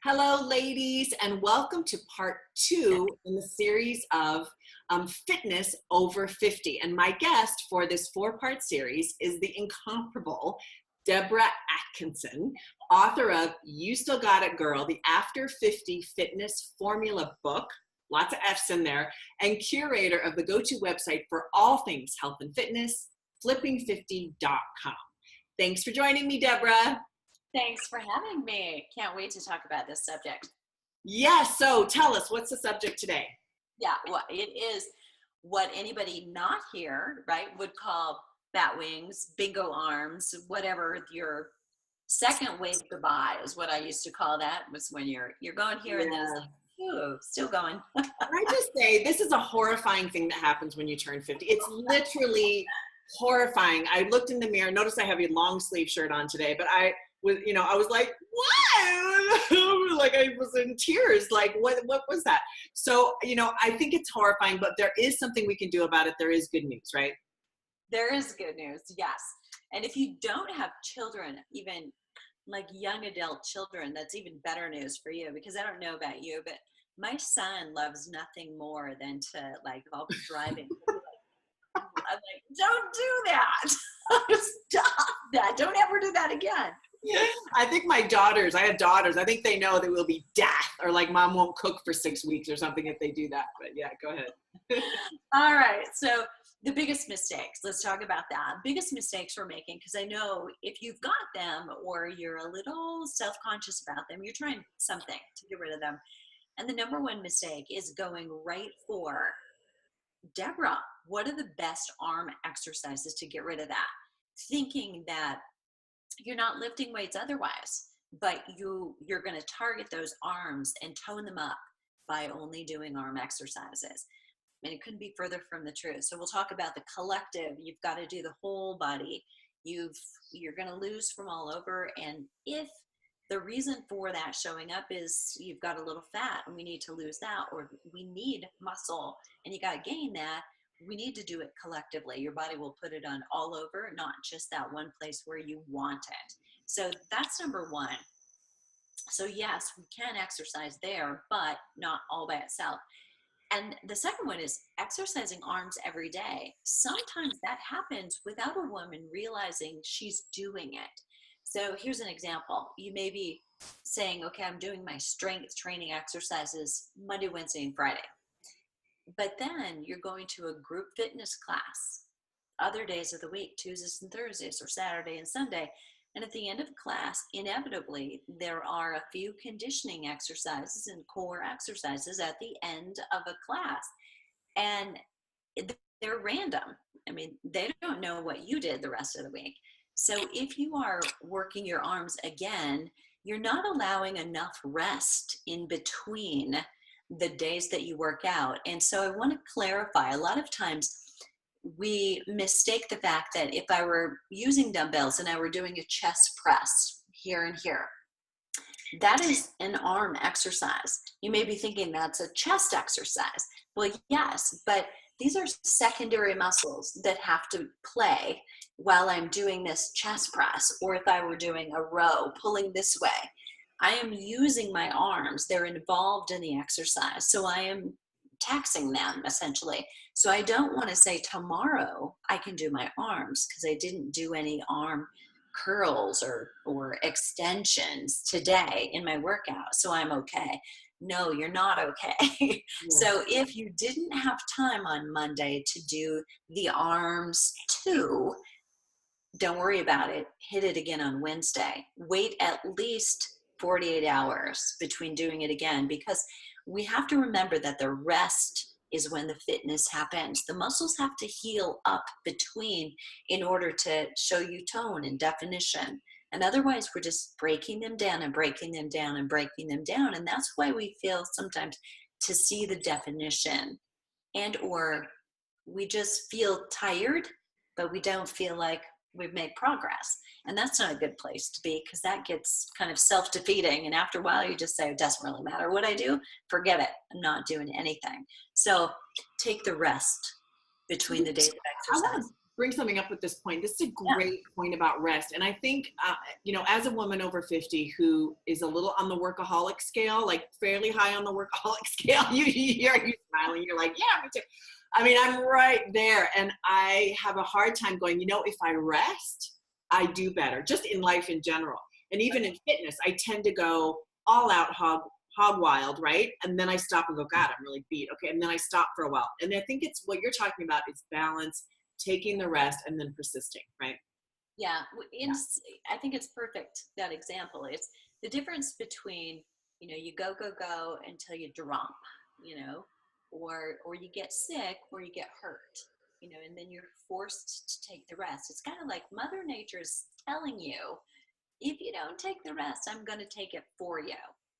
Hello, ladies, and welcome to part 2 in the series of Fitness Over 50. And my guest for this 4-part series is the incomparable Deborah Atkinson, author of You Still Got It, Girl, the After 50 Fitness Formula book, lots of F's in there, and curator of the go-to website for all things health and fitness, flipping50.com. Thanks for joining me, Deborah. Thanks for having me. Can't wait to talk about this subject. Yes, so tell us, what's the subject today? Yeah, well, it is what anybody not here, right, would call bat wings, bingo arms, whatever your second wave goodbye is what I used to call that, was when you're going here and then it's like, ooh, still going. Can I just say, this is a horrifying thing that happens when you turn 50. It's literally horrifying. I looked in the mirror, noticed I have a long sleeve shirt on today, but I was like, what? Like I was in tears. Like, what was that? So, I think it's horrifying, but there is something we can do about it. There is good news, right? There is good news, yes. And if you don't have children, even like young adult children, that's even better news for you, because I don't know about you, but my son loves nothing more than to, like, if I'll be driving, I'm like, don't do that. Stop that. Don't ever do that again. I think I have daughters, I think they know there will be death, or like mom won't cook for 6 weeks or something if they do that. But yeah, go ahead. All right. So the biggest mistakes, let's talk about that. Biggest mistakes we're making, because I know if you've got them or you're a little self-conscious about them, you're trying something to get rid of them. And the number one mistake is going right for, Deborah, what are the best arm exercises to get rid of that? Thinking that you're not lifting weights otherwise, but you're going to target those arms and tone them up by only doing arm exercises. And it couldn't be further from the truth. So we'll talk about the collective. You've got to do the whole body. You're going to lose from all over. And if the reason for that showing up is you've got a little fat and we need to lose that, or we need muscle and you got to gain that, we need to do it collectively. Your body will put it on all over, not just that one place where you want it. So that's number one. So yes, we can exercise there, but not all by itself. And the second one is exercising arms every day. Sometimes that happens without a woman realizing she's doing it. So here's an example. You may be saying, okay, I'm doing my strength training exercises Monday, Wednesday, and Friday. But then you're going to a group fitness class other days of the week, Tuesdays and Thursdays, or Saturday and Sunday. And at the end of class, inevitably, there are a few conditioning exercises and core exercises at the end of a class. And they're random. I mean, they don't know what you did the rest of the week. So if you are working your arms again, you're not allowing enough rest in between the days that you work out. And so I want to clarify, a lot of times we mistake the fact that if I were using dumbbells and I were doing a chest press here and here, that is an arm exercise. You may be thinking that's a chest exercise. Well, yes, but these are secondary muscles that have to play while I'm doing this chest press, or if I were doing a row, pulling this way. I am using my arms. They're involved in the exercise. So I am taxing them essentially. So I don't want to say tomorrow I can do my arms because I didn't do any arm curls or extensions today in my workout. So I'm okay. No, you're not okay. Yeah. So if you didn't have time on Monday to do the arms too, don't worry about it. Hit it again on Wednesday. Wait at least 48 hours between doing it again, because we have to remember that the rest is when the fitness happens. The muscles have to heal up between in order to show you tone and definition. And otherwise, we're just breaking them down and breaking them down and breaking them down. And that's why we fail sometimes to see the definition, and or we just feel tired, but we don't feel like we've made progress. And that's not a good place to be, because that gets kind of self-defeating. And after a while, you just say, it doesn't really matter what I do. Forget it. I'm not doing anything. So take the rest between the days of exercise. bring something up with this point. This is a Yeah. great point about rest. And I think, as a woman over 50 who is a little on the workaholic scale, like fairly high on the workaholic scale, you smiling, you're like, yeah, me too. I mean, I'm right there. And I have a hard time going, if I rest, I do better, just in life in general. And even in fitness, I tend to go all out hog wild, right? And then I stop and go, God, I'm really beat. Okay. And then I stop for a while. And I think it's what you're talking about is balance, taking the rest and then persisting, right? Yeah, Yeah. I think it's perfect, that example. It's the difference between, you go until you drop, or you get sick or you get hurt, and then you're forced to take the rest. It's kind of like Mother Nature's telling you, if you don't take the rest, I'm going to take it for you,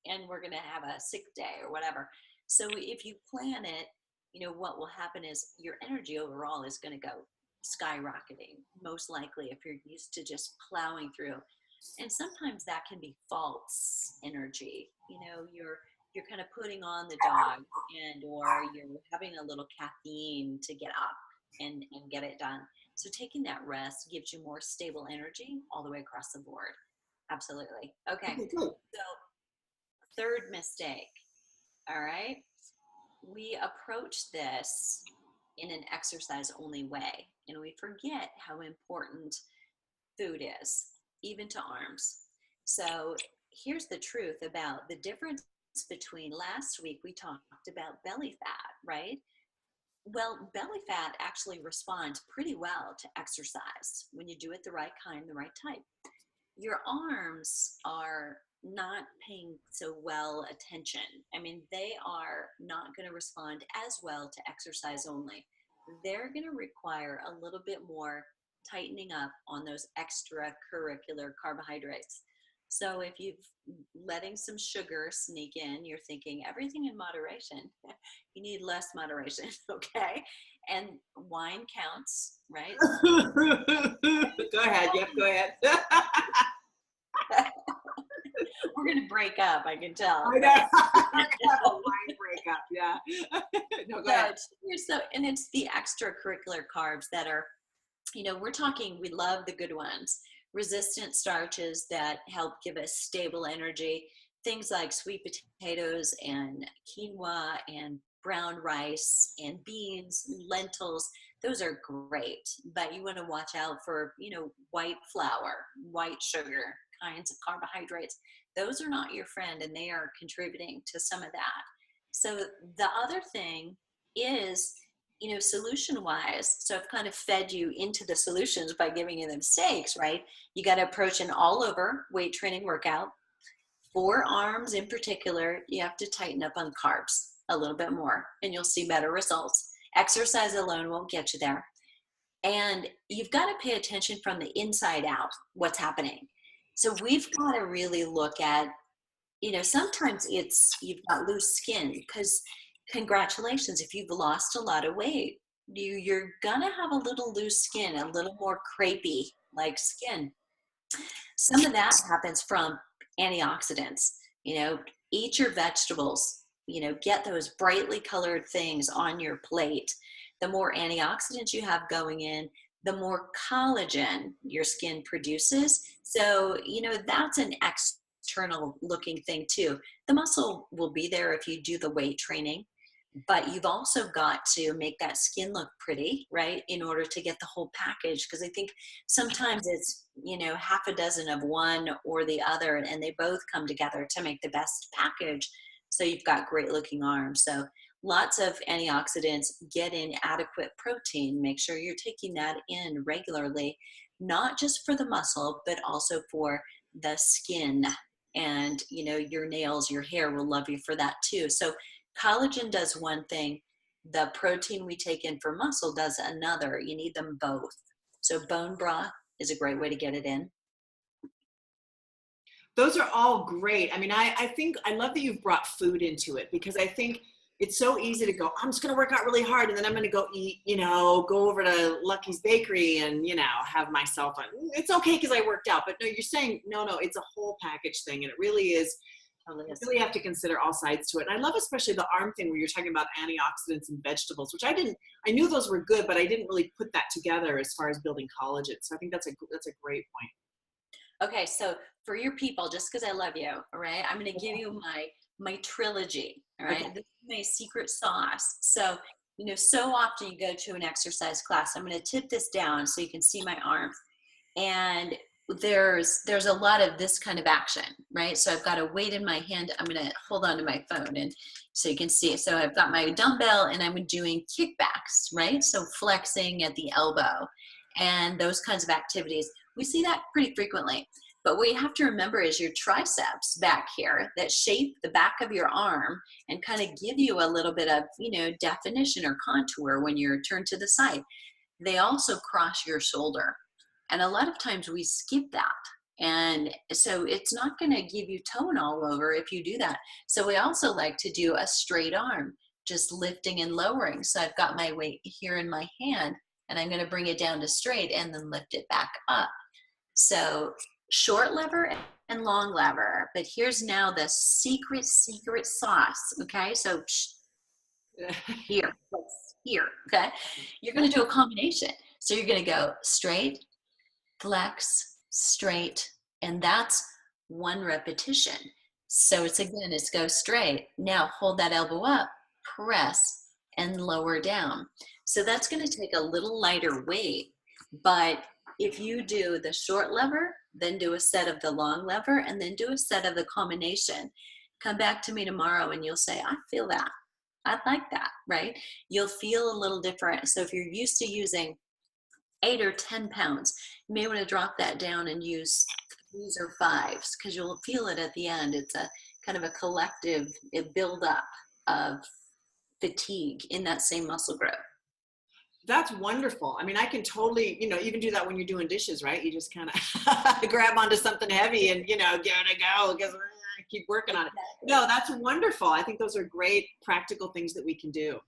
and we're going to have a sick day or whatever. So if you plan it, what will happen is your energy overall is going to go skyrocketing, most likely, if you're used to just plowing through. And sometimes that can be false energy. You're kind of putting on the dog, or you're having a little caffeine to get up and get it done. So taking that rest gives you more stable energy all the way across the board. Absolutely. Okay. Okay, good. So third mistake. All right. We approach this in an exercise only way, and we forget how important food is, even to arms. So here's the truth about the difference between last week. We talked about belly fat, right? Well, belly fat actually responds pretty well to exercise when you do it the right kind, the right type. Your arms are not paying so well attention. I mean, they are not going to respond as well to exercise only. They're going to require a little bit more tightening up on those extracurricular carbohydrates. So if you've letting some sugar sneak in, you're thinking everything in moderation. You need less moderation, okay? And wine counts, right? Go ahead. Yep, go ahead. We're going to break up, I can tell. I know. Have a wine breakup. Yeah. No, go ahead. And it's the extracurricular carbs that are, we're talking, we love the good ones. Resistant starches that help give us stable energy. Things like sweet potatoes and quinoa and brown rice and beans, lentils. Those are great, but you want to watch out for, white flour, white sugar, kinds of carbohydrates. Those are not your friend, and they are contributing to some of that. So the other thing is, solution wise, so I've kind of fed you into the solutions by giving you the mistakes, right? You got to approach an all over weight training workout. For arms in particular, you have to tighten up on carbs a little bit more, and you'll see better results. Exercise alone won't get you there. And you've got to pay attention from the inside out, what's happening. So we've got to really look at, sometimes it's you've got loose skin, because congratulations, if you've lost a lot of weight, you're gonna have a little loose skin, a little more crepey like skin. Some of that happens from antioxidants. Eat your vegetables, get those brightly colored things on your plate. The more antioxidants you have going in, the more collagen your skin produces. So, that's an external looking thing too. The muscle will be there if you do the weight training, but you've also got to make that skin look pretty, right? In order to get the whole package. Because I think sometimes it's, half a dozen of one or the other, and they both come together to make the best package. So you've got great looking arms. So lots of antioxidants, get in adequate protein. Make sure you're taking that in regularly, not just for the muscle, but also for the skin. And, your nails, your hair will love you for that too. So collagen does one thing. The protein we take in for muscle does another. You need them both. So bone broth is a great way to get it in. Those are all great. I mean, I think I love that you've brought food into it, because I think it's so easy to go, I'm just going to work out really hard, and then I'm going to go eat, go over to Lucky's Bakery and, have myself on. It's okay because I worked out. But no, you're saying, no, it's a whole package thing. And it really is, Totally You is. really have to consider all sides to it. And I love especially the arm thing where you're talking about antioxidants and vegetables, which I knew those were good, but I didn't really put that together as far as building collagen. So I think that's a great point. Okay, so for your people, just because I love you, all right, I'm going to give you my trilogy, all Okay. right? This is my secret sauce. So, so often you go to an exercise class. I'm going to tip this down so you can see my arm. And there's a lot of this kind of action, right? So I've got a weight in my hand. I'm going to hold on to my phone and so you can see it. So I've got my dumbbell and I'm doing kickbacks, right? So flexing at the elbow and those kinds of activities. We see that pretty frequently. But what you have to remember is your triceps back here that shape the back of your arm and kind of give you a little bit of, definition or contour when you're turned to the side. They also cross your shoulder. And a lot of times we skip that. And so it's not going to give you tone all over if you do that. So we also like to do a straight arm, just lifting and lowering. So I've got my weight here in my hand and I'm going to bring it down to straight and then lift it back up. So short lever and long lever. But here's now the secret sauce. Okay. So here, here. Okay. You're going to do a combination. So you're going to go straight, flex, straight, and that's one repetition. So it's go straight. Now hold that elbow up, press, and lower down. So that's going to take a little lighter weight, but if you do the short lever, then do a set of the long lever, and then do a set of the combination, come back to me tomorrow and you'll say, I feel that. I like that, right? You'll feel a little different. So if you're used to using 8 or 10 pounds, you may want to drop that down and use 3s or 5s because you'll feel it at the end. It's a kind of a collective buildup of fatigue in that same muscle group. That's wonderful. I mean, I can totally, even do that when you're doing dishes, right? You just kind of grab onto something heavy and, give it a go because I keep working on it. No, that's wonderful. I think those are great practical things that we can do.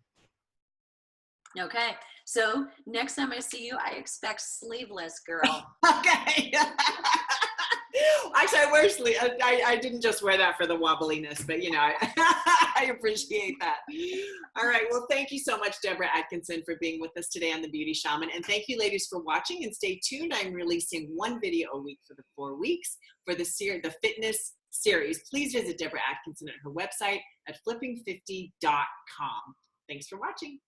Okay. So next time I see you, I expect sleeveless, girl. Okay. Actually, I wear sleeve. I didn't just wear that for the wobbliness, but I appreciate that. All right. Well, thank you so much, Deborah Atkinson, for being with us today on The Beauty Shaman. And thank you, ladies, for watching. And stay tuned. I'm releasing one video a week for the 4 weeks for the fitness series. Please visit Deborah Atkinson at her website at flipping50.com. Thanks for watching.